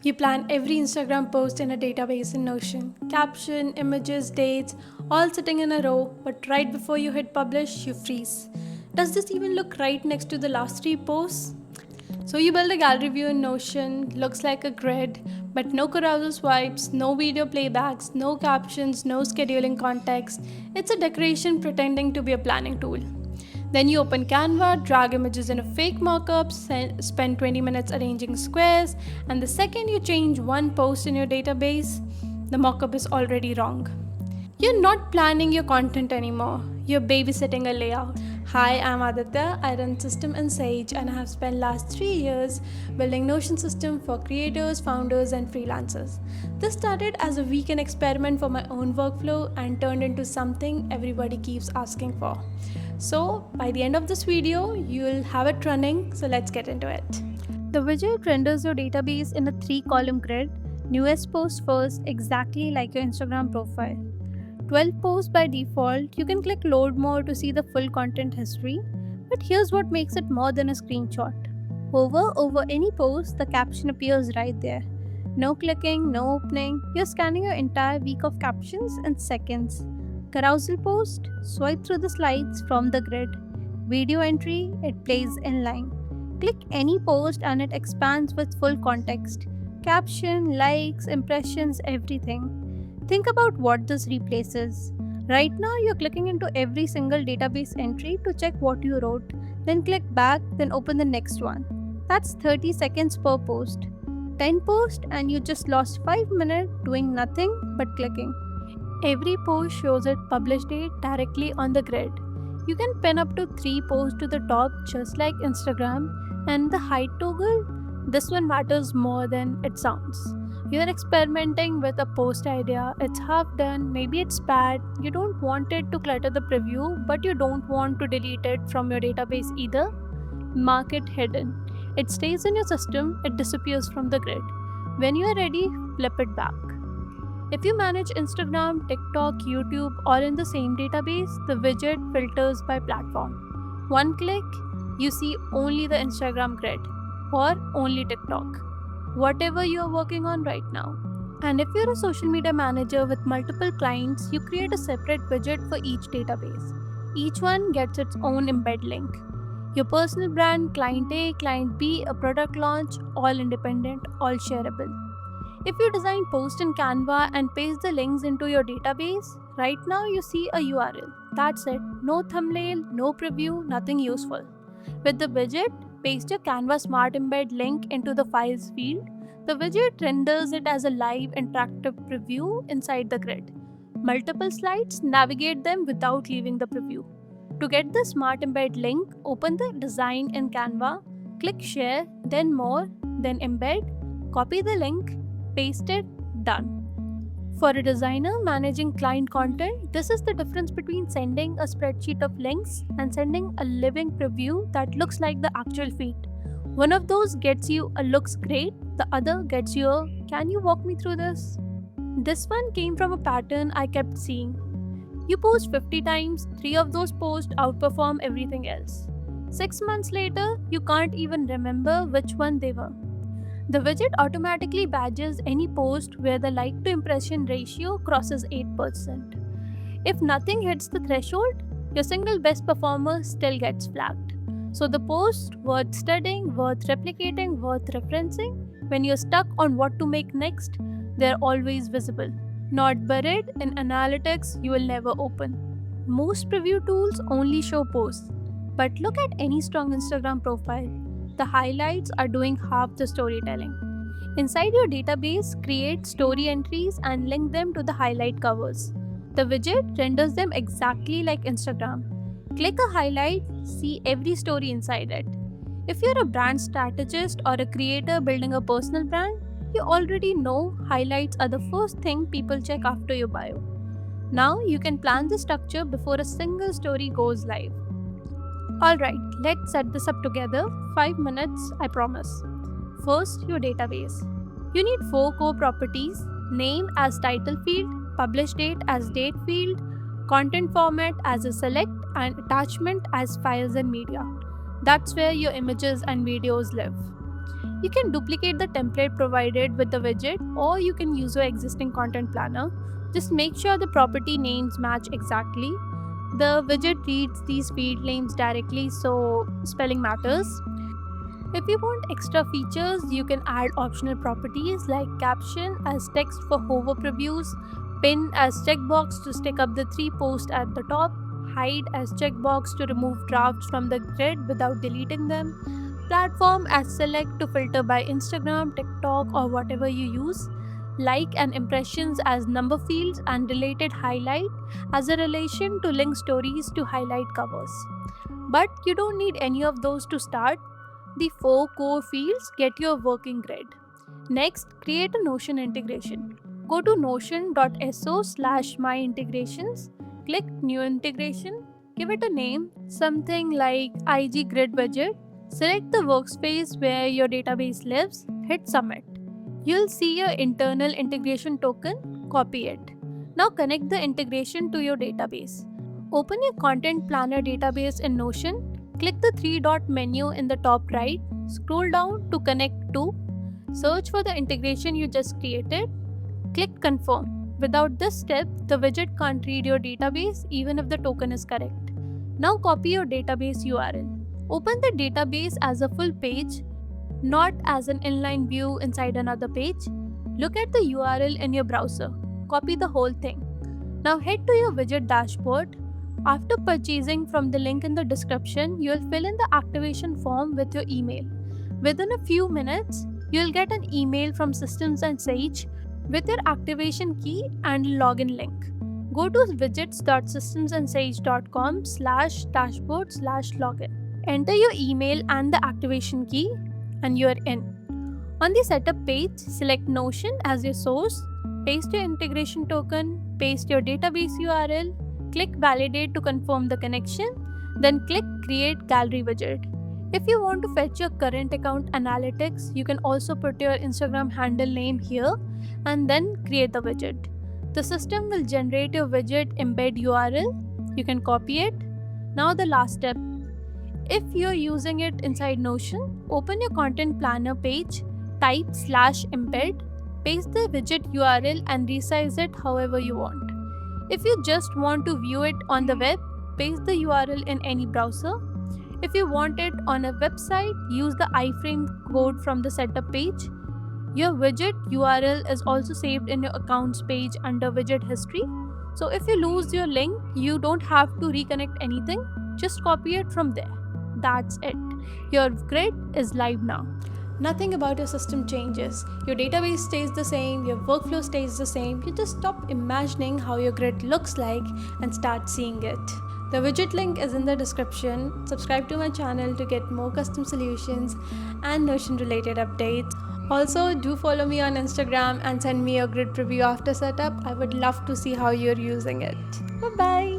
You plan every Instagram post in a database in Notion. Caption, images, dates, all sitting in a row, but right before you hit publish, you freeze. Does this even look right next to the last three posts? So you build a gallery view in Notion, looks like a grid, but no carousel swipes, no video playbacks, no captions, no scheduling context. It's a decoration pretending to be a planning tool. Then you open Canva, drag images in a fake mockup, spend 20 minutes arranging squares, and the second you change one post in your database, the mockup is already wrong. You're not planning your content anymore. You're babysitting a layout. Hi, I'm Aditya. I run System in Sage and I have spent last 3 years building Notion system for creators, founders and freelancers. This started as a weekend experiment for my own workflow and turned into something everybody keeps asking for. So, by the end of this video, you'll have it running, so let's get into it. The widget renders your database in a 3-column grid, newest post first, exactly like your Instagram profile. 12 posts by default, you can click load more to see the full content history, but here's what makes it more than a screenshot. Hover over any post, the caption appears right there. No clicking, no opening, you're scanning your entire week of captions in seconds. Carousel post, swipe through the slides from the grid. Video entry, it plays inline. Click any post and it expands with full context. Caption, likes, impressions, everything. Think about what this replaces. Right now, you're clicking into every single database entry to check what you wrote, then click back, then open the next one. That's 30 seconds per post. 10 posts and you just lost 5 minutes doing nothing but clicking. Every post shows its publish date directly on the grid. You can pin up to 3 posts to the top just like Instagram, and the height toggle, this one matters more than it sounds. You're experimenting with a post idea, it's half done, maybe it's bad, you don't want it to clutter the preview, but you don't want to delete it from your database either. Mark it hidden. It stays in your system, it disappears from the grid. When you are ready, flip it back. If you manage Instagram, TikTok, YouTube all in the same database, the widget filters by platform. One click, you see only the Instagram grid or only TikTok, whatever you are working on right now. And if you're a social media manager with multiple clients, you create a separate widget for each database. Each one gets its own embed link. Your personal brand, client A, client B, a product launch, all independent, all shareable. If you design post in Canva and paste the links into your database, right now you see a URL. That's it. No thumbnail, no preview, nothing useful. With the widget, paste your Canva Smart Embed link into the files field. The widget renders it as a live interactive preview inside the grid. Multiple slides, navigate them without leaving the preview. To get the Smart Embed link, open the design in Canva, click share, then more, then embed, copy the link, paste it, done. For a designer managing client content, this is the difference between sending a spreadsheet of links and sending a living preview that looks like the actual feed. One of those gets you a looks great, the other gets you a can you walk me through this? This one came from a pattern I kept seeing. You post 50 times, 3 of those posts outperform everything else. 6 months later, you can't even remember which one they were. The widget automatically badges any post where the like to impression ratio crosses 8%. If nothing hits the threshold, your single best performer still gets flagged. So the post worth studying, worth replicating, worth referencing, when you're stuck on what to make next, they're always visible, not buried in analytics you will never open. Most preview tools only show posts, but look at any strong Instagram profile. The highlights are doing half the storytelling. Inside your database, create story entries and link them to the highlight covers. The widget renders them exactly like Instagram. Click a highlight, see every story inside it. If you're a brand strategist or a creator building a personal brand, you already know highlights are the first thing people check after your bio. Now you can plan the structure before a single story goes live. Alright, let's set this up together. 5 minutes, I promise. First, your database. You need 4 core properties: name as title field, publish date as date field, content format as a select, and attachment as files and media. That's where your images and videos live. You can duplicate the template provided with the widget, or you can use your existing content planner. Just make sure the property names match exactly. The widget reads these field names directly, so spelling matters. If you want extra features, you can add optional properties like caption as text for hover previews, pin as checkbox to stick up the 3 posts at the top, hide as checkbox to remove drafts from the grid without deleting them, platform as select to filter by Instagram, TikTok, or whatever you use, like and impressions as number fields, and related highlight as a relation to link stories to highlight covers. But you don't need any of those to start. The 4 core fields get your working grid. Next, create a Notion integration. Go to notion.so/myintegrations, click New Integration, give it a name, something like IG Grid Widget, select the workspace where your database lives, hit Submit. You'll see your internal integration token, copy it. Now connect the integration to your database. Open your content planner database in Notion, click the 3 dot menu in the top right, scroll down to connect to, search for the integration you just created, click confirm. Without this step, the widget can't read your database even if the token is correct. Now copy your database URL. Open the database as a full page, not as an inline view inside another page. Look at the URL in your browser. Copy the whole thing. Now head to your widget dashboard. After purchasing from the link in the description, you'll fill in the activation form with your email. Within a few minutes, you'll get an email from Systems and Sage with your activation key and login link. Go to widgets.systemsandsage.com/dashboard/login. Enter your email and the activation key, and you're in. On the setup page, select Notion as your source, paste your integration token, paste your database URL, click Validate to confirm the connection, then click Create Gallery Widget. If you want to fetch your current account analytics, you can also put your Instagram handle name here and then create the widget. The system will generate your widget embed URL. You can copy it. Now the last step. If you're using it inside Notion, open your content planner page, type /embed, paste the widget URL and resize it however you want. If you just want to view it on the web, paste the URL in any browser. If you want it on a website, use the iframe code from the setup page. Your widget URL is also saved in your accounts page under widget history. So if you lose your link, you don't have to reconnect anything, just copy it from there. That's it. Your grid is live now. Nothing about your system changes. Your database stays the same, your workflow stays the same. You just stop imagining how your grid looks like and start seeing it. The widget link is in the description. Subscribe to my channel to get more custom solutions and Notion related updates. Also, do follow me on Instagram and send me your grid preview after setup. I would love to see how you're using it. Bye bye.